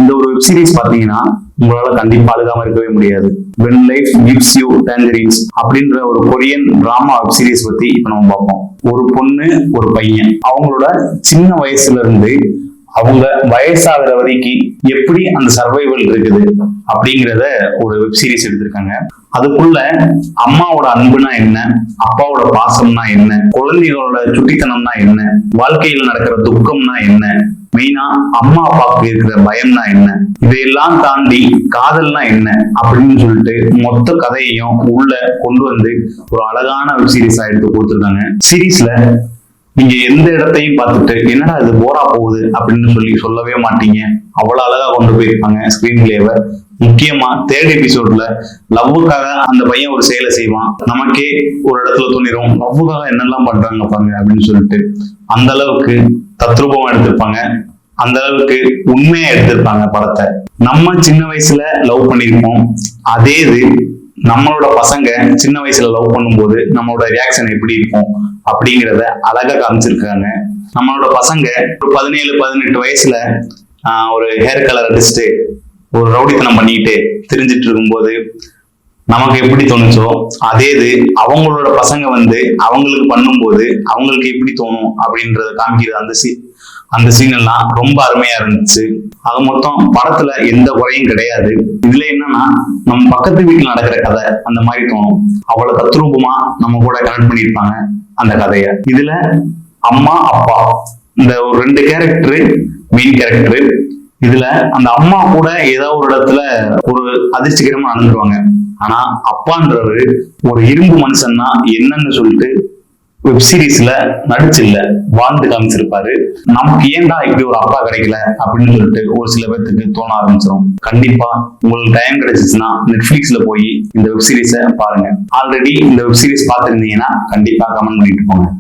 இந்த ஒரு web series பாத்தீங்கன்னா உங்களால கண்டிப்பா அழுகாம இருக்கவே முடியாது. When Life Gives You Tangerines அப்படின்ற ஒரு கொரியன் டிராமா வெப் சீரிஸ் பத்தி இப்ப நம்ம பார்ப்போம். ஒரு பொண்ணு ஒரு பையன் அவங்களோட சின்ன வயசுல இருந்து அவங்க வயசாகிற வரைக்கும் எப்படி அந்த சர்வைவல் இருக்குது அப்படிங்கிறத ஒரு வெப் சீரிஸ் எடுத்திருக்காங்க. அதுக்குள்ள அம்மாவோட அன்புனா என்ன, அப்பாவோட பாசம்னா என்ன, குழந்தைகளோட சுட்டித்தனம்னா என்ன, வாழ்க்கையில நடக்கிற துக்கம்னா என்ன, மெயினா அம்மா அப்பாவுக்கு இருக்கிற பயம்னா என்ன, இதையெல்லாம் தாண்டி காதல்னா என்ன அப்படின்னு சொல்லிட்டு மொத்த கதையையும் உள்ள கொண்டு வந்து ஒரு அழகான வெப் சீரிஸா எடுத்து கொடுத்துருக்காங்க. சீரீஸ்ல நீங்க எந்த இடத்தையும் பார்த்துட்டு என்னடா இது போரா போகுது அப்படின்னு சொல்லவே மாட்டீங்க. அவ்வளவு அழகா கொண்டு போயிருப்பாங்க ஸ்கிரீன் பிளேவை. முக்கியமா தேர்ட் எபிசோட்ல லவ்வுக்காக அந்த பையன் ஒரு செயலை செய்வான். நமக்கே ஒரு இடத்துல தோணிரும், லவ்வுக்காக என்னெல்லாம் பண்றாங்க பாருங்க அப்படின்னு சொல்லிட்டு. அந்த அளவுக்கு தத்ரூபமா எடுத்திருப்பாங்க, அந்த அளவுக்கு உண்மையா எடுத்திருப்பாங்க படத்தை. நம்ம சின்ன வயசுல லவ் பண்ணிருப்போம், அதே இது நம்மளோட பசங்க சின்ன வயசுல லவ் பண்ணும்போது நம்மளோட ரியாக்ஷன் எப்படி இருக்கும் அப்படிங்கிறத அழகா காமிச்சிருக்காங்க. நம்மளோட பசங்க ஒரு 17-18 வயசுல ஒரு ஹேர் கலர் அடிச்சுட்டு ஒரு ரவுடித்தனம் பண்ணிட்டு திரிஞ்சிட்டு இருக்கும்போது நமக்கு எப்படி தோணுச்சோ அதே இது அவங்களோட பசங்க அவங்களுக்கு பண்ணும்போது அவங்களுக்கு எப்படி தோணும் அப்படின்றத காமிக்கிறது. அந்த சீன் எல்லாம் ரொம்ப அருமையா இருந்துச்சு. அது மொத்தம் படத்துல எந்த குறையும் கிடையாது. இதுல என்னன்னா நம்ம பக்கத்து வீட்டுல நடக்கிற கதை அந்த மாதிரி தோணும். அவ்வளவு தத்ரூபமா நம்ம கூட கனெக்ட் பண்ணியிருப்பாங்க அந்த கதைய. இதுல அம்மா அப்பா இந்த ஒரு 2 கேரக்டரு மெயின் கேரக்டரு. இதுல அந்த அம்மா கூட ஏதோ ஒரு இடத்துல ஒரு அதிர்ச்சிகரமா நடந்துருவாங்க. ஆனா அப்பான்றவரு ஒரு இரும்பு மனுஷன்னா என்னன்னு சொல்லிட்டு வெப் சீரிஸ்ல நடிச்சில்ல வாழ்ந்து காமிச்சிருப்பாரு. நமக்கு ஏன்டா இப்படி ஒரு அப்பா கிடைக்கல அப்படின்னு சொல்லிட்டு ஒரு சில பேருக்கு தோண ஆரம்பிச்சிடும். கண்டிப்பா உங்களுக்கு டைம் கிடைச்சிச்சுன்னா நெட்ஃபிளிக்ஸ்ல போய் இந்த வெப் சீரிஸை பாருங்க. ஆல்ரெடி இந்த வெப் சீரிஸ் பார்த்துருந்தீங்கன்னா கண்டிப்பா கமெண்ட் பண்ணிட்டு போங்க.